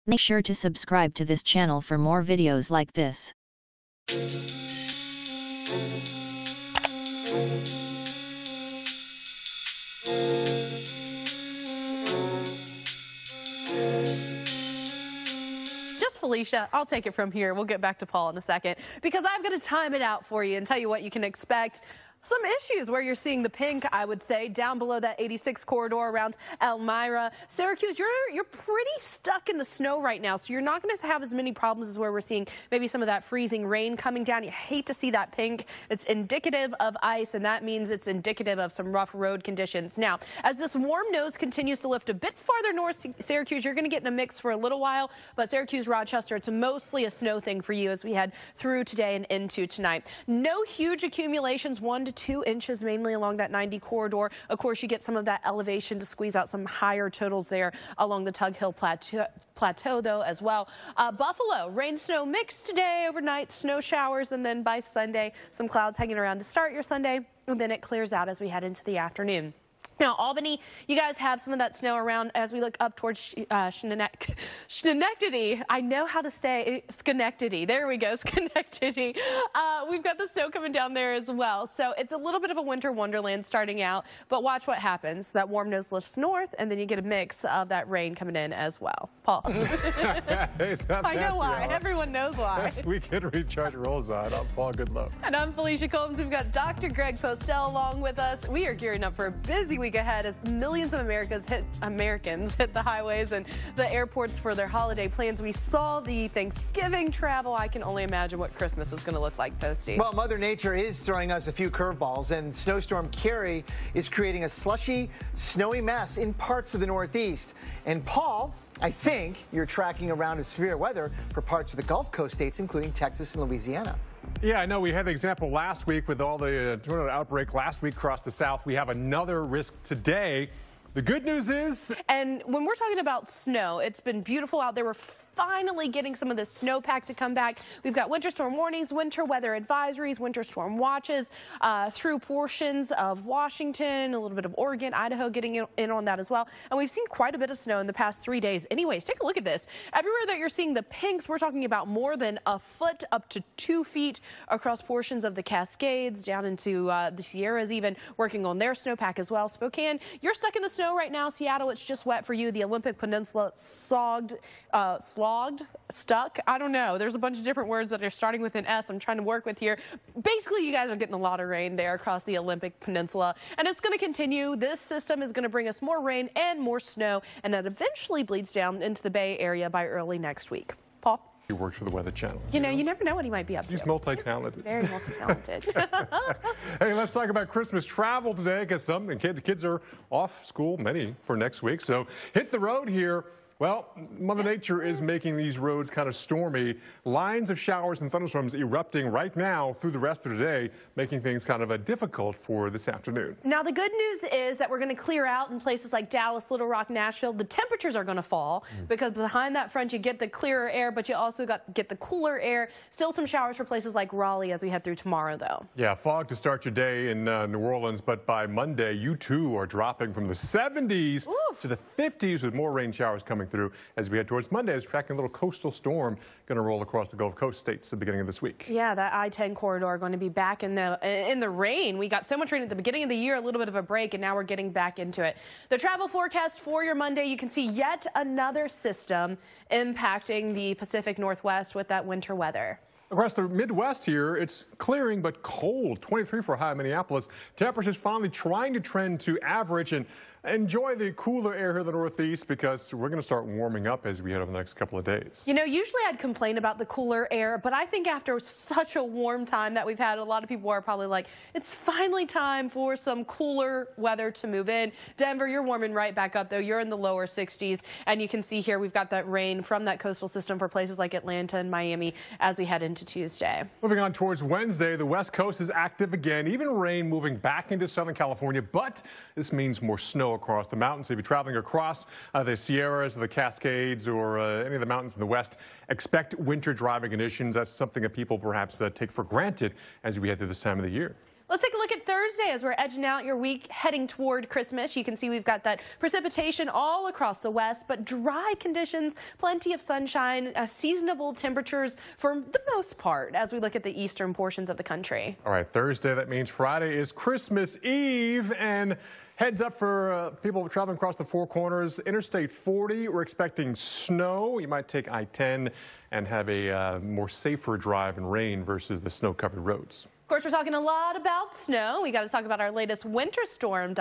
Make sure to subscribe to this channel for more videos like this. Just Felicia, I'll take it from here. We'll get back to Paul in a second because I've got to time it out for you and tell you what you can expect. Some issues where you're seeing the pink, I would say, down below that 86 corridor around Elmira. Syracuse, you're pretty stuck in the snow right now, so you're not going to have as many problems as where we're seeing maybe some of that freezing rain coming down. You hate to see that pink. It's indicative of ice, and that means it's indicative of some rough road conditions. Now, as this warm nose continues to lift a bit farther north, Syracuse, you're going to get in a mix for a little while, but Syracuse, Rochester, it's mostly a snow thing for you as we head through today and into tonight. No huge accumulations, 1 to 2 inches mainly along that 90 corridor. Of course, you get some of that elevation to squeeze out some higher totals there along the Tug Hill Plateau though as well. Buffalo, rain snow mix today, overnight snow showers, and then by Sunday some clouds hanging around to start your Sunday, and then it clears out as we head into the afternoon. Now, Albany, you guys have some of that snow around as we look up towards Schenectady. I know how to say Schenectady. There we go, Schenectady. We've got the snow coming down there as well. So it's a little bit of a winter wonderland starting out, but watch what happens. That warm nose lifts north, and then you get a mix of that rain coming in as well. Paul. I know why. Everyone knows why. Next weekend recharge rolls on. I'm Paul Goodlow. And I'm Felicia Combs. We've got Dr. Greg Postel along with us. We are gearing up for a busy week ahead as millions of Americans hit the highways and the airports for their holiday plans. We saw the Thanksgiving travel. I can only imagine what Christmas is going to look like, Posty. Well, Mother Nature is throwing us a few curveballs, and Snowstorm Carrie is creating a slushy, snowy mess in parts of the Northeast. And Paul, I think you're tracking around in severe weather for parts of the Gulf Coast states, including Texas and Louisiana. Yeah, I know we had the example last week with all the tornado outbreak last week across the South. We have another risk today. The good news is... And when we're talking about snow, it's been beautiful out there. We're finally getting some of the snowpack to come back. We've got winter storm warnings, winter weather advisories, winter storm watches through portions of Washington, a little bit of Oregon, Idaho getting in on that as well. And we've seen quite a bit of snow in the past 3 days. Anyways, take a look at this. Everywhere that you're seeing the pinks, we're talking about more than a foot up to 2 feet across portions of the Cascades, down into the Sierras, even working on their snowpack as well. Spokane, you're stuck in the snow right now. Seattle, it's just wet for you. The Olympic Peninsula, stuck. I don't know. There's a bunch of different words that are starting with an S I'm trying to work with here. Basically, you guys are getting a lot of rain there across the Olympic Peninsula, and it's going to continue. This system is going to bring us more rain and more snow, and that eventually bleeds down into the Bay Area by early next week. Paul? He works for the Weather Channel. You know, you never know what he might be up to. He's multi-talented. Very multi-talented. Hey, let's talk about Christmas travel today, because the kids are off school, many, for next week. So hit the road here. Well, Mother Nature is making these roads kind of stormy. Lines of showers and thunderstorms erupting right now through the rest of the day, making things kind of difficult for this afternoon. Now, the good news is that we're going to clear out in places like Dallas, Little Rock, Nashville. The temperatures are going to fall because behind that front you get the clearer air, but you also get the cooler air. Still some showers for places like Raleigh as we head through tomorrow, though. Yeah, fog to start your day in New Orleans, but by Monday, you too are dropping from the 70s to the 50s with more rain showers coming through as we head towards Monday. As tracking a little coastal storm going to roll across the Gulf Coast states at the beginning of this week. Yeah, that I-10 corridor going to be back in the rain. We got so much rain at the beginning of the year, a little bit of a break, and now we're getting back into it. The travel forecast for your Monday, you can see yet another system impacting the Pacific Northwest with that winter weather. Across the Midwest here, it's clearing but cold. 23 for a high in Minneapolis. Temperatures finally trying to trend to average, and enjoy the cooler air here in the Northeast because we're going to start warming up as we head over the next couple of days. You know, usually I'd complain about the cooler air, but I think after such a warm time that we've had, a lot of people are probably like, it's finally time for some cooler weather to move in. Denver, you're warming right back up, though. You're in the lower 60s, and you can see here we've got that rain from that coastal system for places like Atlanta and Miami as we head into Tuesday. Moving on towards Wednesday, the West Coast is active again, even rain moving back into Southern California, but this means more snow across the mountains. So if you're traveling across the Sierras or the Cascades or any of the mountains in the west, expect winter driving conditions. That's something that people perhaps take for granted as we head through this time of the year. Let's take a look at Thursday as we're edging out your week heading toward Christmas. You can see we've got that precipitation all across the west, but dry conditions, plenty of sunshine, seasonable temperatures for the most part as we look at the eastern portions of the country. All right, Thursday, that means Friday is Christmas Eve, and heads up for people traveling across the Four Corners. Interstate 40, we're expecting snow. You might take I-10 and have a more safer drive in rain versus the snow-covered roads. Of course, we're talking a lot about snow. We got to talk about our latest winter storm.